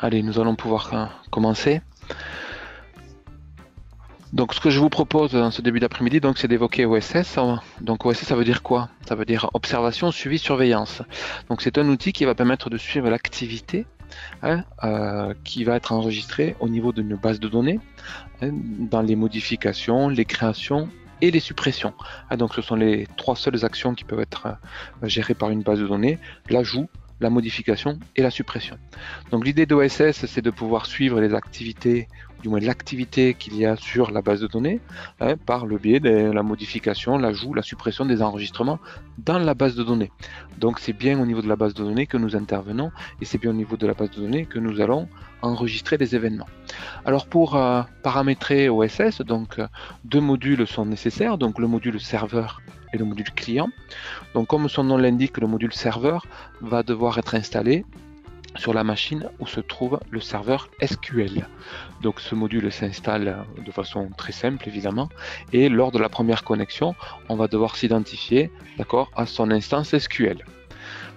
Allez, nous allons pouvoir commencer. Donc ce que je vous propose dans ce début d'après-midi, c'est d'évoquer OSS. Donc OSS, ça veut dire quoi? Ça veut dire observation, suivi, surveillance. Donc c'est un outil qui va permettre de suivre l'activité qui va être enregistrée au niveau d'une base de données, dans les modifications, les créations et les suppressions. Donc ce sont les trois seules actions qui peuvent être gérées par une base de données: l'ajout, la modification et la suppression. Donc l'idée d'OSS, c'est de pouvoir suivre les activités, du moins l'activité qu'il y a sur la base de données, par le biais de la modification, l'ajout, la suppression des enregistrements dans la base de données. Donc c'est bien au niveau de la base de données que nous intervenons, et c'est bien au niveau de la base de données que nous allons enregistrer des événements. Alors pour paramétrer OSS, deux modules sont nécessaires, donc le module serveur et le module client. Donc comme son nom l'indique, le module serveur va devoir être installé sur la machine où se trouve le serveur SQL. Donc ce module s'installe de façon très simple évidemment, et lors de la première connexion, on va devoir s'identifier, à son instance SQL.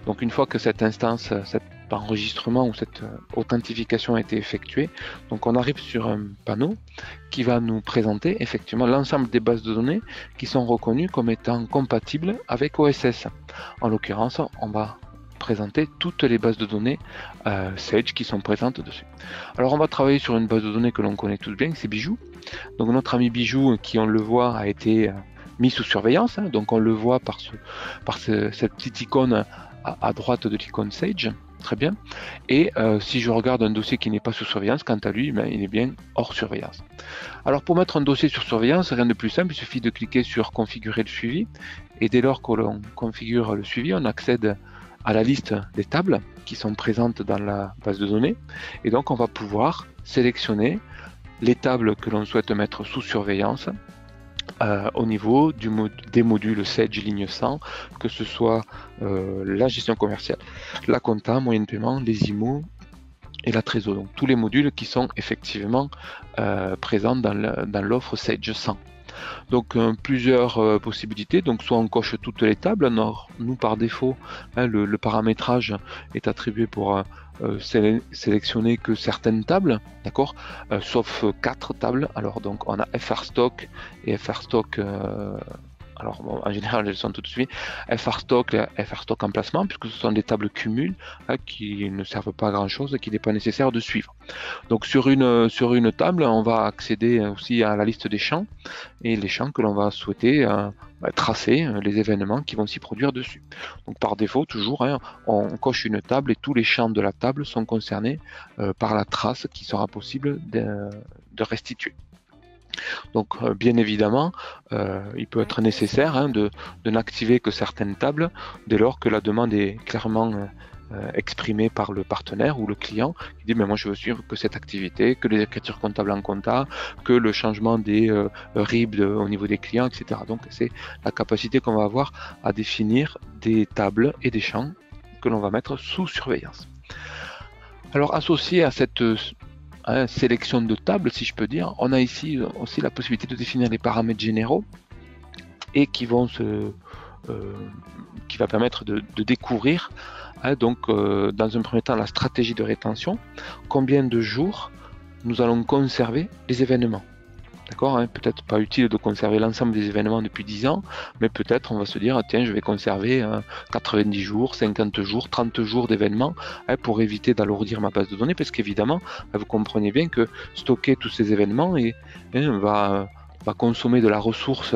Donc une fois que cette instance, cet enregistrement ou cette authentification a été effectuée, donc on arrive sur un panneau qui va nous présenter effectivement l'ensemble des bases de données qui sont reconnues comme étant compatibles avec OSS. En l'occurrence, on va présenter toutes les bases de données Sage qui sont présentes dessus. Alors on va travailler sur une base de données que l'on connaît tous bien, c'est Bijou. Donc notre ami Bijou, qui on le voit, a été mis sous surveillance, donc on le voit par cette petite icône à droite de l'icône Sage, très bien. Et si je regarde un dossier qui n'est pas sous surveillance, quant à lui, il est bien hors surveillance. Alors pour mettre un dossier sur surveillance, rien de plus simple, il suffit de cliquer sur configurer le suivi, et dès lors que l'on configure le suivi, on accède à la liste des tables qui sont présentes dans la base de données, et donc on va pouvoir sélectionner les tables que l'on souhaite mettre sous surveillance au niveau des modules Sage ligne 100, que ce soit la gestion commerciale, la compta, moyen de paiement, les IMO et la trésor. Donc tous les modules qui sont effectivement présents dans l'offre Sage 100. Donc plusieurs possibilités, donc soit on coche toutes les tables, nous par défaut le paramétrage est attribué pour sélectionner que certaines tables, d'accord, sauf 4 tables. Alors donc on a FR Stock et FR Stock alors bon, en général elles sont tout de suite FR Stock et FR Stock emplacement, puisque ce sont des tables cumul qui ne servent pas à grand chose et qu'il n'est pas nécessaire de suivre. Donc sur une table, on va accéder aussi à la liste des champs, et les champs que l'on va souhaiter tracer, les événements qui vont s'y produire dessus. Donc par défaut, toujours, on coche une table et tous les champs de la table sont concernés par la trace qui sera possible de restituer. Donc bien évidemment, il peut être nécessaire de n'activer que certaines tables dès lors que la demande est clairement exprimée par le partenaire ou le client qui dit mais moi je veux suivre que cette activité, que les écritures comptables en compta, que le changement des RIB au niveau des clients, etc. Donc c'est la capacité qu'on va avoir à définir des tables et des champs que l'on va mettre sous surveillance. Alors associé à cette sélection de tables, si je peux dire, on a ici aussi la possibilité de définir les paramètres généraux et qui va permettre de découvrir dans un premier temps la stratégie de rétention, combien de jours nous allons conserver les événements. D'accord, peut-être pas utile de conserver l'ensemble des événements depuis 10 ans, mais peut-être on va se dire tiens, je vais conserver 90 jours, 50 jours, 30 jours d'événements pour éviter d'alourdir ma base de données, parce qu'évidemment, vous comprenez bien que stocker tous ces événements va consommer de la ressource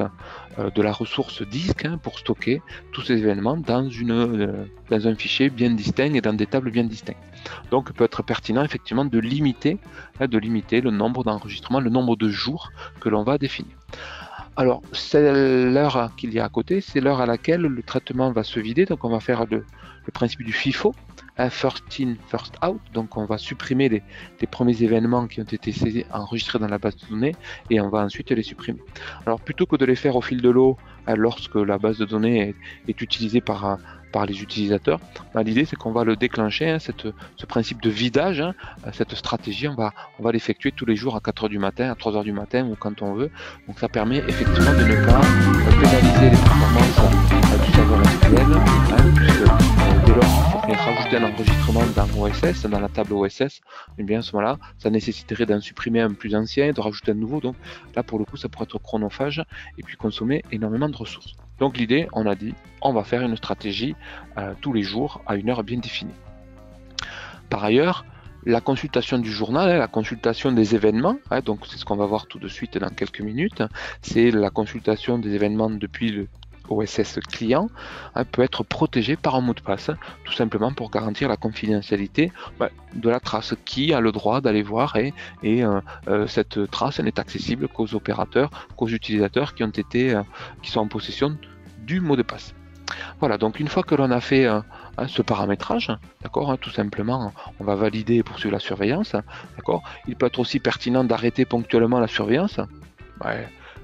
disque pour stocker tous ces événements dans un fichier bien distinct et dans des tables bien distinctes. Donc il peut être pertinent effectivement de limiter le nombre d'enregistrements, le nombre de jours que l'on va définir. Alors c'est l'heure qu'il y a à côté, c'est l'heure à laquelle le traitement va se vider, donc on va faire le principe du FIFO, first in, first out, donc on va supprimer les premiers événements qui ont été enregistrés dans la base de données et on va ensuite les supprimer. Alors plutôt que de les faire au fil de l'eau lorsque la base de données est utilisée par les utilisateurs, l'idée c'est qu'on va le déclencher, ce principe de vidage, cette stratégie, on va l'effectuer tous les jours à 4h du matin, à 3h du matin ou quand on veut. Donc ça permet effectivement de ne pas pénaliser les performances du serveur SQL, puisque lorsqu'il faut venir rajouter un enregistrement dans OSS, dans la table OSS, et bien à ce moment-là, ça nécessiterait d'en supprimer un plus ancien, de rajouter un nouveau. Donc là, pour le coup, ça pourrait être chronophage et puis consommer énormément de ressources. Donc l'idée, on a dit, on va faire une stratégie tous les jours à une heure bien définie. Par ailleurs, la consultation du journal, la consultation des événements, donc c'est ce qu'on va voir tout de suite dans quelques minutes, c'est la consultation des événements depuis le OSS client, peut être protégée par un mot de passe, tout simplement pour garantir la confidentialité de la trace. Qui a le droit d'aller voir et cette trace n'est accessible qu'aux opérateurs, qu'aux utilisateurs qui sont en possession du mot de passe. Voilà, donc une fois que l'on a fait ce paramétrage, d'accord, tout simplement, on va valider et poursuivre la surveillance, d'accord. Il peut être aussi pertinent d'arrêter ponctuellement la surveillance.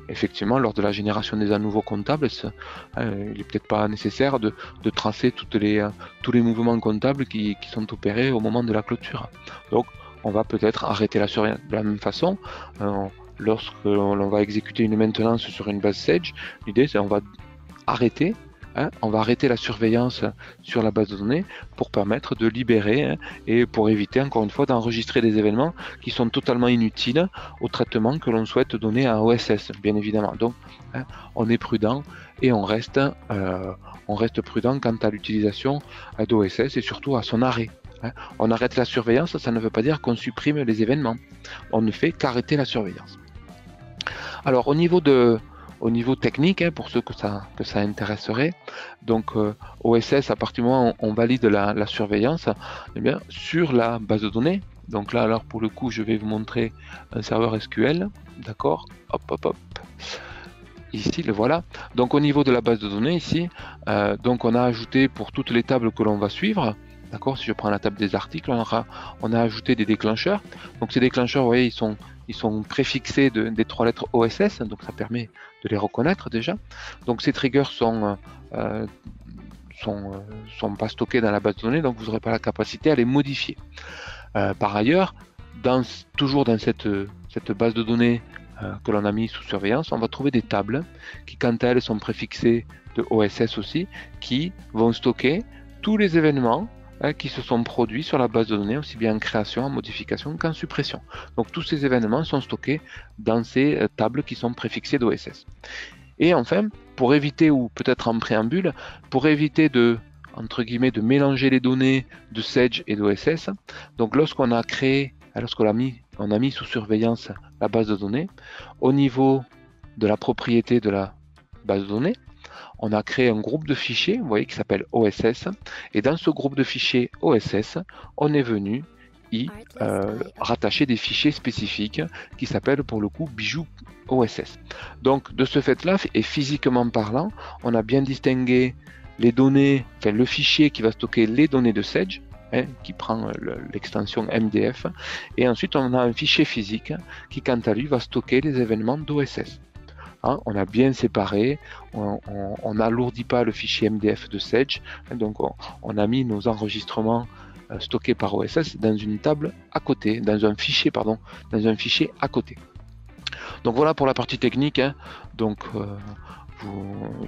Effectivement, lors de la génération des nouveaux comptables, il n'est peut-être pas nécessaire de tracer tous les mouvements comptables qui sont opérés au moment de la clôture. Donc, on va peut-être arrêter la surveillance. De la même façon, lorsque l'on va exécuter une maintenance sur une base Sage, l'idée c'est qu'on va arrêter. On va arrêter la surveillance sur la base de données pour permettre de libérer et pour éviter encore une fois d'enregistrer des événements qui sont totalement inutiles au traitement que l'on souhaite donner à OSS, bien évidemment. Donc on est prudent et on reste prudent quant à l'utilisation d'OSS et surtout à son arrêt. On arrête la surveillance, ça ne veut pas dire qu'on supprime les événements. On ne fait qu'arrêter la surveillance. Alors au niveau technique, pour ceux que ça intéresserait, donc OSS, à partir du moment où on valide la surveillance, eh bien, sur la base de données, donc là, alors pour le coup, je vais vous montrer un serveur SQL, d'accord, hop, ici, le voilà. Donc au niveau de la base de données, ici, donc on a ajouté pour toutes les tables que l'on va suivre, d'accord, si je prends la table des articles, on a ajouté des déclencheurs. Donc ces déclencheurs, vous voyez, ils sont préfixés des 3 lettres OSS, donc ça permet de les reconnaître déjà. Donc ces triggers sont pas stockés dans la base de données, donc vous n'aurez pas la capacité à les modifier. Par ailleurs, toujours dans cette base de données que l'on a mis sous surveillance, on va trouver des tables qui, quant à elles, sont préfixées de OSS aussi, qui vont stocker tous les événements qui se sont produits sur la base de données, aussi bien en création, en modification qu'en suppression. Donc tous ces événements sont stockés dans ces tables qui sont préfixées d'OSS. Et enfin, pour éviter, ou peut-être en préambule, pour éviter entre guillemets, de mélanger les données de Sage et d'OSS, donc lorsqu'on a mis sous surveillance la base de données, au niveau de la propriété de la base de données, on a créé un groupe de fichiers, vous voyez, qui s'appelle OSS, et dans ce groupe de fichiers OSS, on est venu y rattacher des fichiers spécifiques qui s'appellent pour le coup bijoux OSS. Donc de ce fait-là, et physiquement parlant, on a bien distingué les données, enfin le fichier qui va stocker les données de Sage, qui prend l'extension MDF, et ensuite on a un fichier physique qui quant à lui va stocker les événements d'OSS. On a bien séparé, on n'alourdit pas le fichier MDF de Sage, donc on a mis nos enregistrements stockés par OSS dans une table à côté, dans un fichier à côté. Donc voilà pour la partie technique, donc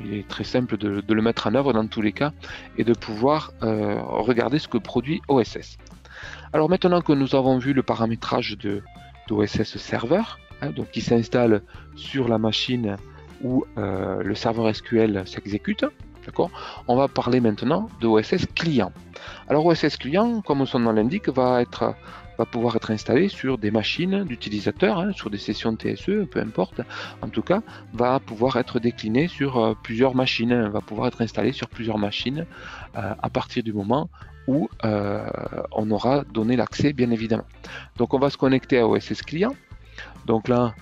il est très simple de le mettre en œuvre dans tous les cas et de pouvoir regarder ce que produit OSS. Alors maintenant que nous avons vu le paramétrage d'OSS serveur, donc qui s'installe sur la machine où le serveur SQL s'exécute, d'accord, on va parler maintenant de OSS client. Alors OSS client, comme son nom l'indique, va pouvoir être installé sur des machines d'utilisateurs, sur des sessions TSE, peu importe, en tout cas, va pouvoir être décliné sur plusieurs machines, va pouvoir être installé sur plusieurs machines à partir du moment où on aura donné l'accès, bien évidemment. Donc on va se connecter à OSS client. Donc là,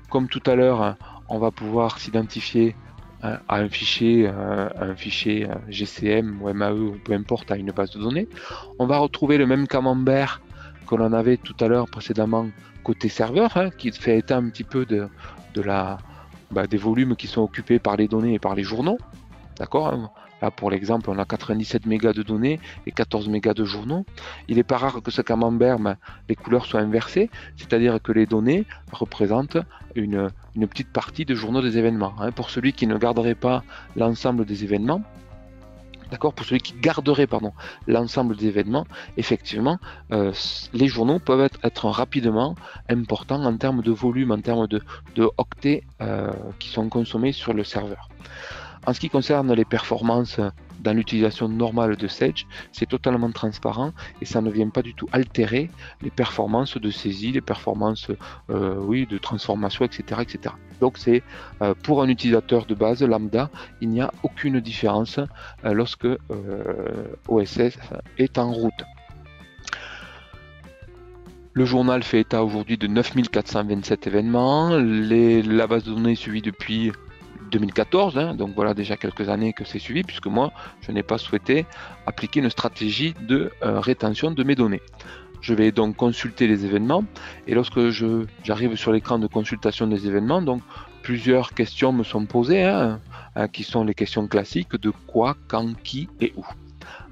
comme tout à l'heure, on va pouvoir s'identifier à un fichier GCM ou MAE ou peu importe, à une base de données. On va retrouver le même camembert que l'on avait tout à l'heure précédemment côté serveur, qui fait état un petit peu des volumes qui sont occupés par les données et par les journaux. D'accord ? Là, pour l'exemple, on a 97 mégas de données et 14 mégas de journaux. Il n'est pas rare que ce camembert, les couleurs soient inversées, c'est-à-dire que les données représentent une petite partie de journaux des événements. Pour celui qui ne garderait pas l'ensemble des événements, D'accord, pour celui qui garderait l'ensemble des événements, effectivement, les journaux peuvent être rapidement importants en termes de volume, en termes de octets qui sont consommés sur le serveur. En ce qui concerne les performances dans l'utilisation normale de Sage, c'est totalement transparent et ça ne vient pas du tout altérer les performances de saisie, les performances de transformation, etc. etc. Donc c'est pour un utilisateur de base lambda, il n'y a aucune différence lorsque OSS est en route. Le journal fait état aujourd'hui de 9427 événements, la base de données est suivie depuis 2014, donc voilà déjà quelques années que c'est suivi, puisque moi je n'ai pas souhaité appliquer une stratégie de rétention de mes données. Je vais donc consulter les événements, et lorsque j'arrive sur l'écran de consultation des événements, donc plusieurs questions me sont posées, qui sont les questions classiques de quoi, quand, qui et où.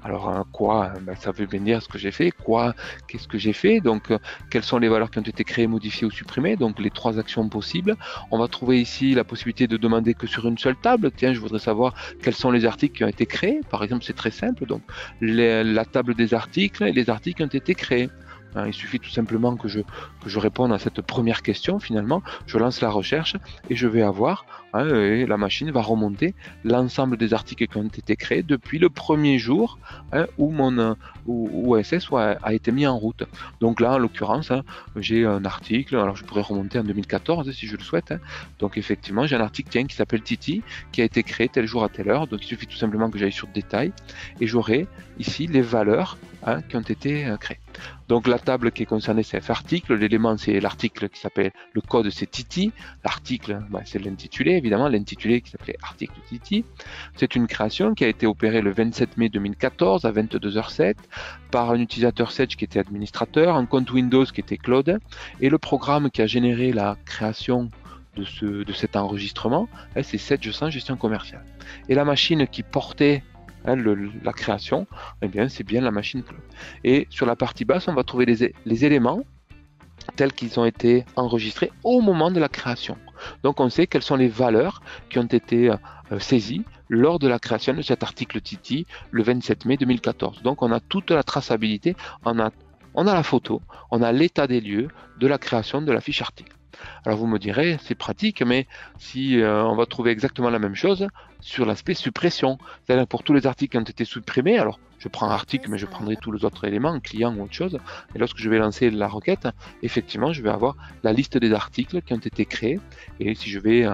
Alors quoi, ça veut bien dire ce que j'ai fait, quoi, qu'est-ce que j'ai fait, donc quelles sont les valeurs qui ont été créées, modifiées ou supprimées, donc les trois actions possibles. On va trouver ici la possibilité de demander que sur une seule table, tiens je voudrais savoir quels sont les articles qui ont été créés, par exemple c'est très simple, donc la table des articles et les articles qui ont été créés. Il suffit tout simplement que je réponde à cette première question finalement, je lance la recherche et je vais avoir, et la machine va remonter l'ensemble des articles qui ont été créés depuis le premier jour où OSS a été mis en route. Donc là en l'occurrence, j'ai un article, alors je pourrais remonter en 2014 si je le souhaite, donc effectivement j'ai un article qui s'appelle Titi, qui a été créé tel jour à telle heure, donc il suffit tout simplement que j'aille sur détail et j'aurai ici les valeurs qui ont été créées. Donc la table qui est concernée c'est F-article, l'élément c'est l'article qui s'appelle, le code c'est Titi, l'article c'est l'intitulé évidemment, l'intitulé qui s'appelait article Titi. C'est une création qui a été opérée le 27 mai 2014 à 22h07 par un utilisateur Sage qui était administrateur, un compte Windows qui était Claude, et le programme qui a généré la création de cet enregistrement, c'est Sage sans gestion commerciale. Et la machine qui portait la création, c'est bien la machine Claude. Et sur la partie basse, on va trouver les éléments tels qu'ils ont été enregistrés au moment de la création. Donc on sait quelles sont les valeurs qui ont été saisies lors de la création de cet article Titi le 27 mai 2014. Donc on a toute la traçabilité, on a la photo, on a l'état des lieux de la création de la fiche article. Alors vous me direz, c'est pratique, mais si on va trouver exactement la même chose sur l'aspect suppression, c'est-à-dire pour tous les articles qui ont été supprimés, alors je prends article, mais je prendrai tous les autres éléments, client ou autre chose, et lorsque je vais lancer la requête, effectivement, je vais avoir la liste des articles qui ont été créés, et si je vais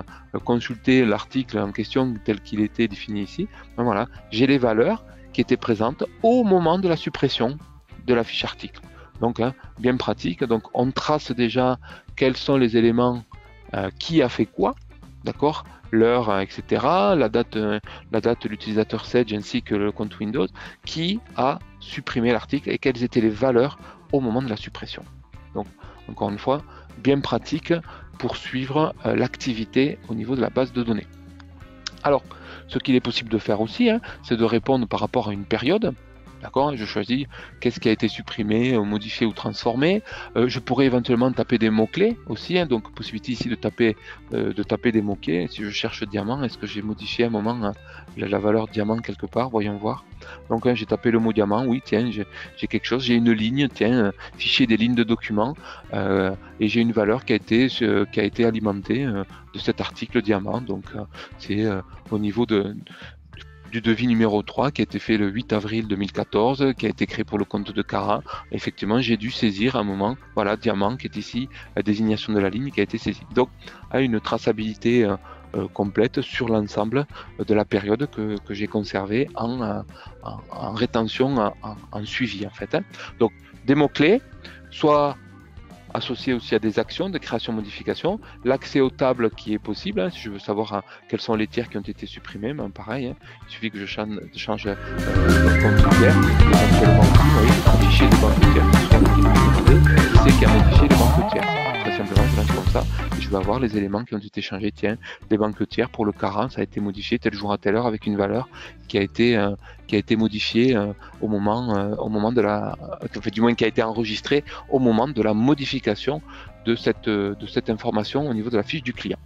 consulter l'article en question tel qu'il était défini ici, ben voilà, j'ai les valeurs qui étaient présentes au moment de la suppression de la fiche article. Donc, bien pratique. Donc, on trace déjà quels sont les éléments, qui a fait quoi, d'accord, l'heure, etc., la date de l'utilisateur Sage ainsi que le compte Windows, qui a supprimé l'article et quelles étaient les valeurs au moment de la suppression. Donc, encore une fois, bien pratique pour suivre l'activité au niveau de la base de données. Alors, ce qu'il est possible de faire aussi, c'est de répondre par rapport à une période. D'accord, je choisis qu'est-ce qui a été supprimé, modifié ou transformé. Je pourrais éventuellement taper des mots-clés aussi, donc possibilité ici de taper des mots-clés. Si je cherche diamant, est-ce que j'ai modifié à un moment la valeur diamant quelque part? Voyons voir. Donc j'ai tapé le mot diamant, oui, tiens, j'ai quelque chose, j'ai une ligne, tiens, fichier des lignes de documents, et j'ai une valeur qui a été alimentée de cet article diamant. Donc c'est au niveau du devis numéro 3 qui a été fait le 8 avril 2014, qui a été créé pour le compte de Cara. Effectivement, j'ai dû saisir à un moment, voilà, diamant qui est ici, la désignation de la ligne qui a été saisie. Donc, à une traçabilité complète sur l'ensemble de la période que j'ai conservée en rétention, en suivi en fait. Donc, des mots-clés, soit associé aussi à des actions de création-modification, l'accès aux tables qui est possible, si je veux savoir quels sont les tiers qui ont été supprimés, pareil, il suffit que je change le compte tiers, éventuellement vous voyez, un fichier de banque tiers qui soit demandé, je sais qu'il y a modifié les banques tiers. Très simplement, je lance comme ça, et je vais avoir les éléments qui ont été changés. Tiens, les banques tiers pour le Cara, ça a été modifié tel jour à telle heure avec une valeur qui a été modifiée au moment de la, enfin, du moins qui a été enregistrée au moment de la modification de cette information au niveau de la fiche du client.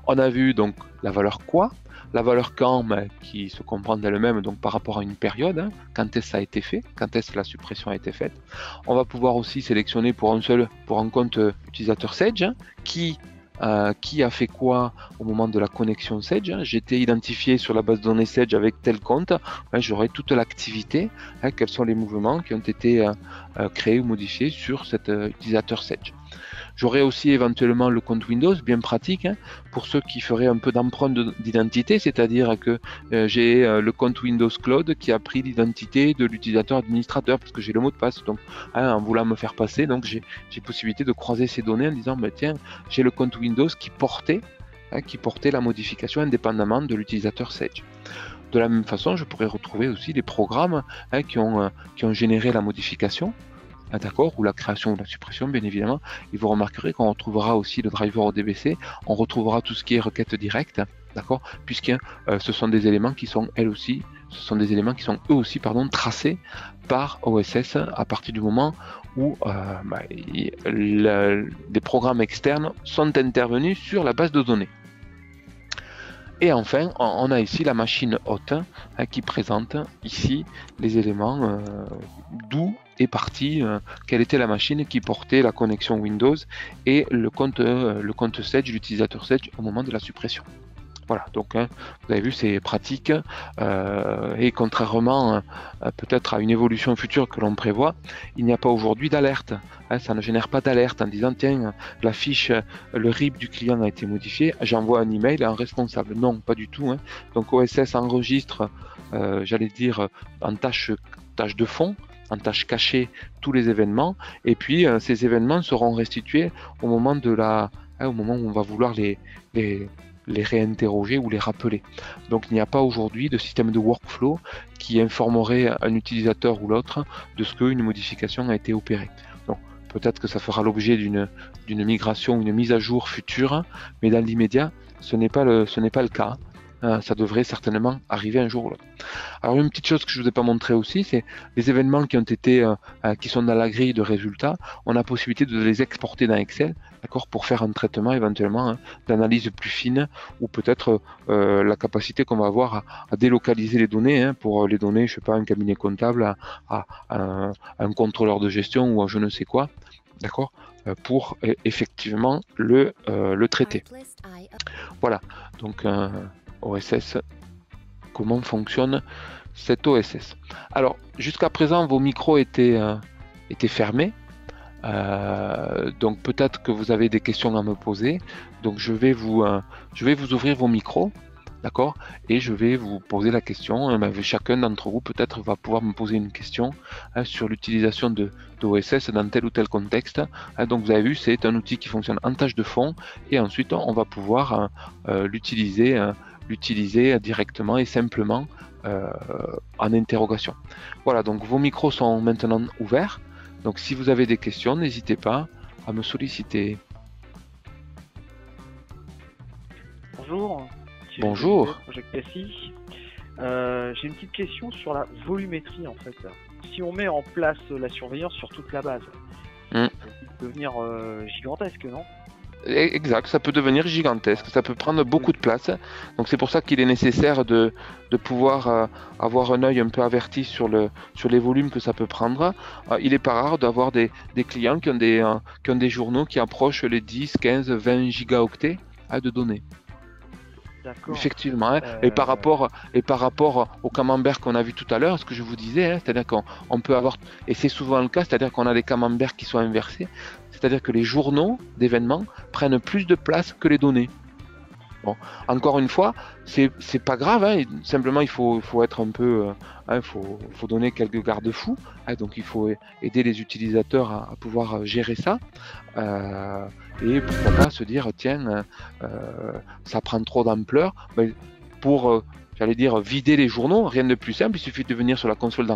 On a vu donc la valeur quoi. la valeur quand, qui se comprend d'elle-même, donc par rapport à une période, hein, quand est-ce que ça a été fait, quand est-ce que la suppression a été faite. On va pouvoir aussi sélectionner pour un compte utilisateur Sage, hein, qui a fait quoi au moment de la connexion Sage. Hein. J'étais identifié sur la base de données Sage avec tel compte, hein, j'aurai toute l'activité, hein, quels sont les mouvements qui ont été créés ou modifiés sur cet utilisateur Sage. J'aurai aussi éventuellement le compte Windows, bien pratique, hein, pour ceux qui feraient un peu d'empreinte d'identité, c'est-à-dire que j'ai le compte Windows Cloud qui a pris l'identité de l'utilisateur administrateur, parce que j'ai le mot de passe, donc hein, en voulant me faire passer, donc j'ai possibilité de croiser ces données en disant, tiens, j'ai le compte Windows qui portait la modification indépendamment de l'utilisateur Sage. De la même façon, je pourrais retrouver aussi les programmes hein, qui ont généré la modification, d'accord, ou la création ou la suppression, bien évidemment. Et vous remarquerez qu'on retrouvera aussi le driver ODBC, on retrouvera tout ce qui est requête directe, d'accord, puisque ce sont des éléments qui sont eux aussi tracés par OSS à partir du moment où des programmes externes sont intervenus sur la base de données. Et enfin, on a ici la machine hôte hein, qui présente ici les éléments d'où est partie, quelle était la machine qui portait la connexion Windows et le compte Sage, l'utilisateur Sage au moment de la suppression. Voilà, donc hein, vous avez vu, c'est pratique et contrairement peut-être à une évolution future que l'on prévoit, il n'y a pas aujourd'hui d'alerte. Hein, ça ne génère pas d'alerte en disant tiens, la fiche, le RIB du client a été modifié, j'envoie un email à un responsable. Non, pas du tout. Hein. Donc OSS enregistre, j'allais dire, en tâche de fond, en tâche cachée, tous les événements, et puis ces événements seront restitués au moment au moment où on va vouloir les réinterroger ou les rappeler. Donc il n'y a pas aujourd'hui de système de workflow qui informerait un utilisateur ou l'autre de ce qu'une modification a été opérée. Donc peut-être que ça fera l'objet d'une migration ou une mise à jour future, mais dans l'immédiat, ce n'est pas le cas. Ça devrait certainement arriver un jour ou l'autre. Alors une petite chose que je ne vous ai pas montré aussi, c'est les événements qui ont été, qui sont dans la grille de résultats, on a possibilité de les exporter dans Excel, d'accord, pour faire un traitement éventuellement hein, d'analyse plus fine, ou peut-être la capacité qu'on va avoir à délocaliser les données, hein, pour les donner, je sais pas, un cabinet comptable, à un contrôleur de gestion ou à je ne sais quoi, d'accord, pour effectivement le traiter. Voilà, donc OSS, comment fonctionne cet OSS. Alors, jusqu'à présent, vos micros étaient fermés, donc peut-être que vous avez des questions à me poser, donc je vais vous ouvrir vos micros, d'accord, et je vais vous poser la question. Chacun d'entre vous peut-être va pouvoir me poser une question hein, sur l'utilisation de OSS dans tel ou tel contexte. Hein, donc vous avez vu, c'est un outil qui fonctionne en tâche de fond, et ensuite on va pouvoir l'utiliser directement et simplement en interrogation. Voilà, donc vos micros sont maintenant ouverts. Donc si vous avez des questions, n'hésitez pas à me solliciter. Bonjour. Bonjour. Project Cassie. J'ai une petite question sur la volumétrie en fait. Si on met en place la surveillance sur toute la base, ça peut devenir gigantesque, non ? Exact, ça peut devenir gigantesque, ça peut prendre beaucoup de place. Donc c'est pour ça qu'il est nécessaire de pouvoir avoir un œil un peu averti sur les volumes que ça peut prendre. Il n'est pas rare d'avoir des clients qui ont des journaux qui approchent les 10, 15, 20 gigaoctets de données. Effectivement, hein. Et par rapport au camembert qu'on a vu tout à l'heure, ce que je vous disais, hein, c'est-à-dire qu'on peut avoir, et c'est souvent le cas, c'est-à-dire qu'on a des camemberts qui sont inversés, c'est-à-dire que les journaux d'événements prennent plus de place que les données. Bon, encore une fois, c'est pas grave, hein, simplement il faut être un peu, faut donner quelques garde-fous, hein, donc il faut aider les utilisateurs à pouvoir gérer ça, et pourquoi pas se dire tiens, ça prend trop d'ampleur, pour j'allais dire vider les journaux, rien de plus simple, il suffit de venir sur la console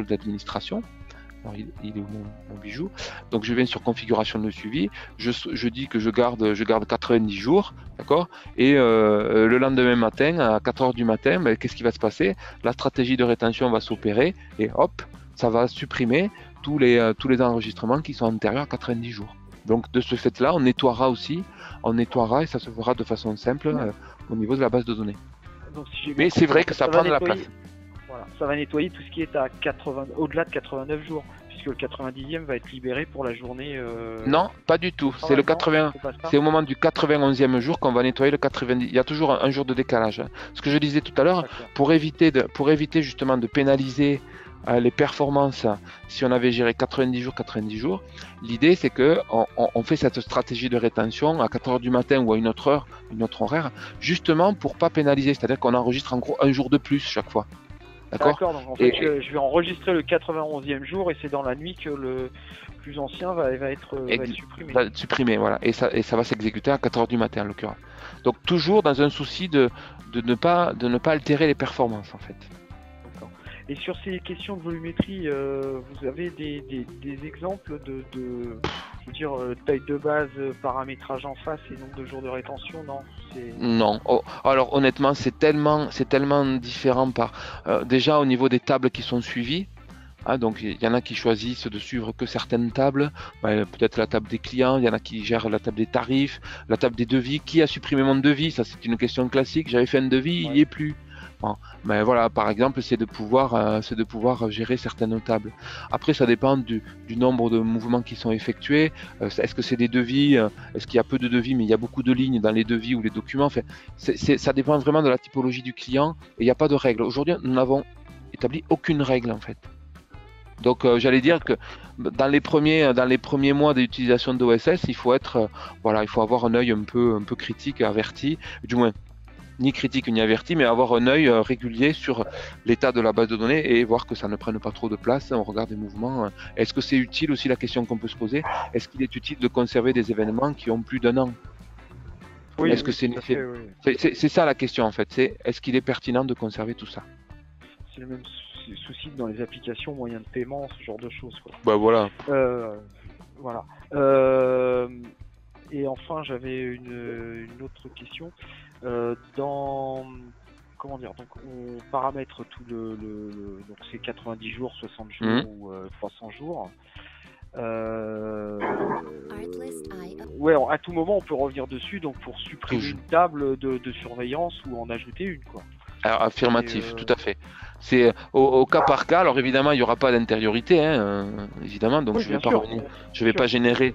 d'administration. Alors, il est où mon bijou? Donc je viens sur configuration de suivi, je dis que je garde 90 jours, d'accord, et le lendemain matin à 4h du matin, qu'est-ce qui va se passer? La stratégie de rétention va s'opérer et hop, ça va supprimer tous les enregistrements qui sont antérieurs à 90 jours. Donc de ce fait là, on nettoiera et ça se fera de façon simple au niveau de la base de données. Donc, si j'ai Mais c'est vrai que ça prend de la place. Voilà, ça va nettoyer tout ce qui est à au-delà de 89 jours, puisque le 90e va être libéré pour la journée. Non, pas du tout. C'est le 80. C'est au moment du 91e jour qu'on va nettoyer le 90. Il y a toujours un jour de décalage. Ce que je disais tout à l'heure, pour éviter justement de pénaliser les performances si on avait géré 90 jours, l'idée c'est que on fait cette stratégie de rétention à 4 heures du matin ou à une autre horaire, justement pour pas pénaliser, c'est-à-dire qu'on enregistre en gros un jour de plus chaque fois. D'accord, donc en fait je vais enregistrer le 91e jour et c'est dans la nuit que le plus ancien va être supprimé. Va être supprimé, voilà, et ça va s'exécuter à 4 heures du matin en l'occurrence. Donc toujours dans un souci de ne pas altérer les performances en fait. Et sur ces questions de volumétrie, vous avez des exemples de je veux dire, taille de base, paramétrage en face et nombre de jours de rétention? Non. Oh, alors honnêtement, c'est tellement différent déjà au niveau des tables qui sont suivies. Hein, donc il y en a qui choisissent de suivre que certaines tables, peut-être la table des clients, il y en a qui gèrent la table des tarifs, la table des devis. Qui a supprimé mon devis? Ça c'est une question classique. J'avais fait un devis, il n'y est plus. Bon, voilà, par exemple, c'est de pouvoir gérer certaines tables. Après, ça dépend du nombre de mouvements qui sont effectués. Est-ce que c'est des devis? Est-ce qu'il y a peu de devis, mais il y a beaucoup de lignes dans les devis ou les documents? Enfin, ça dépend vraiment de la typologie du client et il n'y a pas de règle. Aujourd'hui, nous n'avons établi aucune règle en fait. Donc, j'allais dire que dans les premiers mois d'utilisation d'OSS, il faut avoir un œil un peu critique, averti, du moins. Ni critique ni averti, mais avoir un œil régulier sur l'état de la base de données et voir que ça ne prenne pas trop de place. On regarde les mouvements. Est-ce que c'est utile aussi, la question qu'on peut se poser? Est-ce qu'il est utile de conserver des événements qui ont plus d'un an? Oui, est-ce que c'est ça la question en fait? C'est est-ce qu'il est pertinent de conserver tout ça? C'est le même souci dans les applications, moyens de paiement, ce genre de choses, quoi. Bah voilà. Voilà. Et enfin, j'avais une autre question. Comment dire, donc on paramètre tout donc c'est 90 jours, 60 jours ou 300 jours. Ouais, à tout moment on peut revenir dessus, donc pour supprimer une table de surveillance ou en ajouter une, quoi. Alors, affirmatif, tout à fait. C'est au cas par cas. Alors évidemment, il n'y aura pas d'intériorité, évidemment. Donc je vais pas générer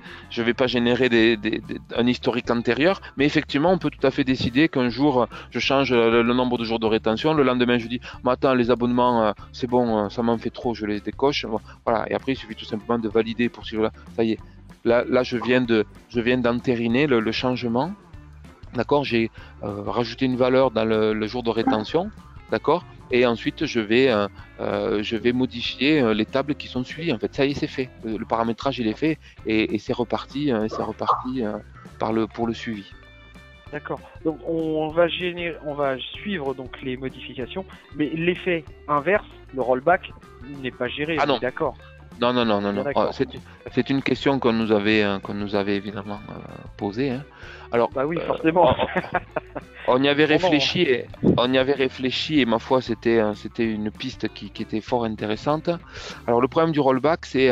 un historique antérieur. Mais effectivement, on peut tout à fait décider qu'un jour, je change le nombre de jours de rétention. Le lendemain, je dis, mais attends, les abonnements, c'est bon, ça m'en fait trop, je les décoche. Voilà. Et après, il suffit tout simplement de valider pour celui-là. Ça y est. Là, je viens d'entériner le changement. D'accord, j'ai rajouté une valeur dans le jour de rétention, d'accord, et ensuite je vais modifier les tables qui sont suivies. En fait, ça y est, c'est fait. Le paramétrage il est fait et c'est reparti, pour le suivi. D'accord. Donc on va suivre donc les modifications, mais l'effet inverse, le rollback, n'est pas géré. Ah non. D'accord. Non. C'est une question qu'on nous avait évidemment posée. Hein. Alors, bah oui, forcément. On y avait réfléchi et ma foi, c'était une piste qui était fort intéressante. Alors, le problème du rollback, c'est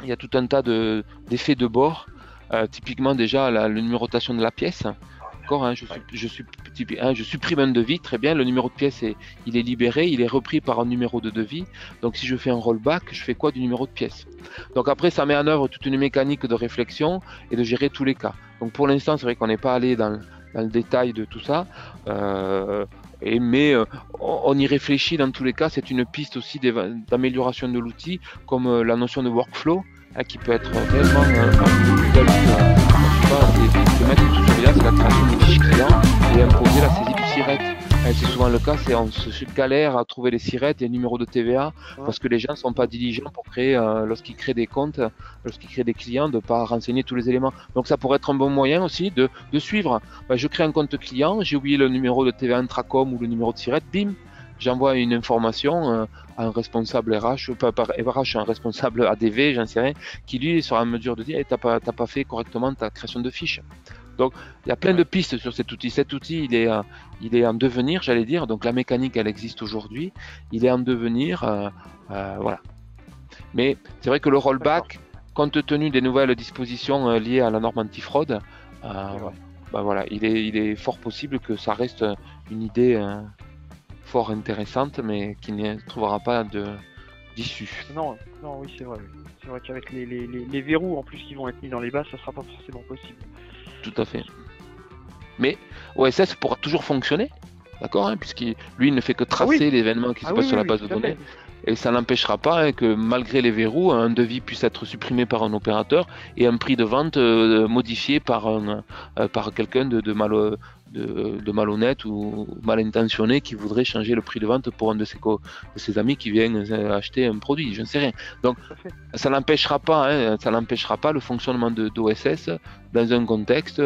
il y a tout un tas d'effets de bord. Typiquement, déjà, la numérotation de la pièce. Hein, je supprime un devis, très bien, le numéro de pièce il est libéré, il est repris par un numéro de devis. Donc si je fais un rollback, je fais quoi du numéro de pièce? Donc après, ça met en œuvre toute une mécanique de réflexion et de gérer tous les cas. Donc pour l'instant, c'est vrai qu'on n'est pas allé dans le détail de tout ça, mais on y réfléchit dans tous les cas. C'est une piste aussi d'amélioration de l'outil, comme la notion de workflow, qui peut être réellement de mettre sous surveillance la création des fiches clients et imposer la saisie du SIRET. C'est souvent le cas, on se galère à trouver les SIRET et les numéros de TVA parce que les gens ne sont pas diligents pour créer, lorsqu'ils créent des comptes, lorsqu'ils créent des clients, de ne pas renseigner tous les éléments. Donc ça pourrait être un bon moyen aussi de suivre. Je crée un compte client, j'ai oublié le numéro de TVA Intracom ou le numéro de SIRET, bim, j'envoie une information à un responsable RH, pas par RH, un responsable ADV, j'en sais rien, qui lui sera en mesure de dire hey, t'as pas fait correctement ta création de fiche. Donc il y a plein de pistes sur cet outil. Cet outil il est en devenir, j'allais dire. Donc la mécanique elle existe aujourd'hui, il est en devenir, voilà. Mais c'est vrai que le rollback, compte tenu des nouvelles dispositions liées à la norme antifraude, bah voilà, il est fort possible que ça reste une idée fort intéressante, mais qui ne trouvera pas d'issue. Non, non, oui, c'est vrai. C'est vrai qu'avec les verrous en plus qui vont être mis dans les bases, ça sera pas forcément possible. Tout à fait. Mais OSS pourra toujours fonctionner, d'accord, hein, puisqu'il lui il ne fait que tracer l'événement qui se passe sur la base de données. Et ça n'empêchera pas hein, que malgré les verrous, un devis puisse être supprimé par un opérateur et un prix de vente modifié par quelqu'un de malhonnête ou mal intentionné qui voudrait changer le prix de vente pour un de ses amis qui vient acheter un produit, je ne sais rien. Donc ça n'empêchera pas, hein, ça n'empêchera pas le fonctionnement d'OSS dans un contexte,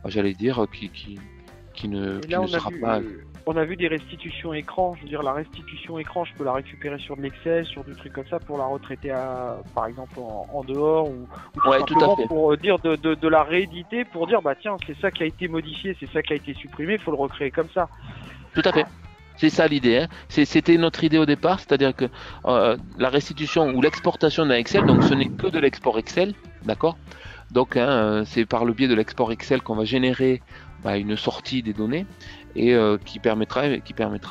j'allais dire, qui ne sera pas... On a vu des restitutions écran, je veux dire la restitution écran, je peux la récupérer sur de l'Excel, sur des trucs comme ça pour la retraiter par exemple en dehors ou tout à fait. Pour dire de la rééditer, pour dire bah tiens c'est ça qui a été modifié, c'est ça qui a été supprimé, il faut le recréer comme ça. Tout à fait. C'est ça l'idée, hein. C'était notre idée au départ, c'est-à-dire que la restitution ou l'exportation d'un Excel, donc ce n'est que de l'export Excel, d'accord? Donc hein, c'est par le biais de l'export Excel qu'on va générer une sortie des données et qui permettra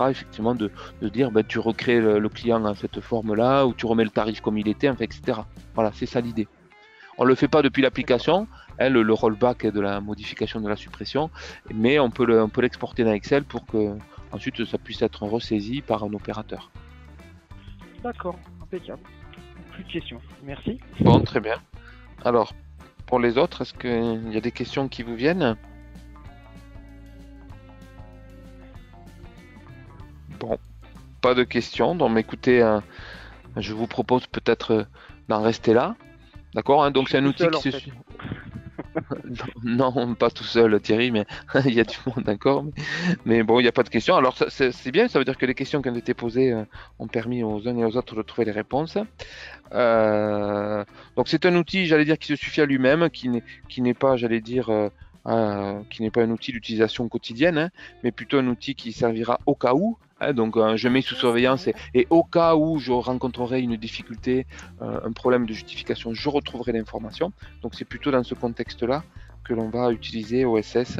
effectivement de dire tu recrées le client à cette forme-là ou tu remets le tarif comme il était, enfin, etc. Voilà, c'est ça l'idée. On ne le fait pas depuis l'application, hein, le rollback de la modification de la suppression, mais on peut l'exporter dans Excel pour que ensuite ça puisse être ressaisi par un opérateur. D'accord, impeccable. Plus de questions, merci. Bon, très bien. Alors, pour les autres, est-ce qu'il y a des questions qui vous viennent? Bon, pas de questions, donc écoutez, je vous propose peut-être d'en rester là. D'accord, hein, donc c'est un outil qui se... Non, pas tout seul Thierry, mais il y a du monde d'accord. Mais bon, il n'y a pas de questions. Alors c'est bien, ça veut dire que les questions qui ont été posées ont permis aux uns et aux autres de trouver les réponses. Donc c'est un outil, j'allais dire, qui se suffit à lui-même, qui n'est pas, j'allais dire, qui n'est pas un outil d'utilisation quotidienne, hein, mais plutôt un outil qui servira au cas où. Donc je mets sous surveillance et au cas où je rencontrerai une difficulté, un problème de justification, je retrouverai l'information. Donc c'est plutôt dans ce contexte-là que l'on va utiliser OSS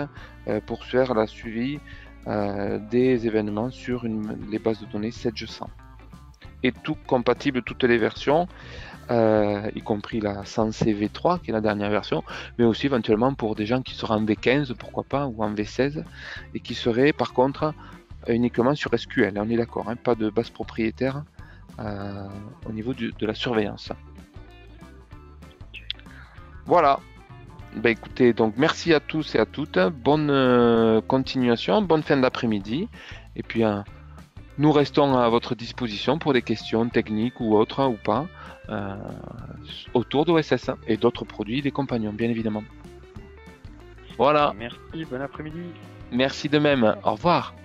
pour faire la suivi des événements sur les bases de données 7G100. Et tout compatible, toutes les versions, y compris la 100C V3 qui est la dernière version, mais aussi éventuellement pour des gens qui seraient en V15, pourquoi pas, ou en V16, et qui seraient par contre uniquement sur SQL, on est d'accord, hein, pas de base propriétaire au niveau de la surveillance. Voilà. Ben écoutez, donc merci à tous et à toutes, bonne continuation, bonne fin d'après-midi, et puis nous restons à votre disposition pour des questions techniques ou autres, ou pas, autour d'OSS et d'autres produits des compagnons, bien évidemment. Voilà. Merci, bon après-midi. Merci de même, au revoir.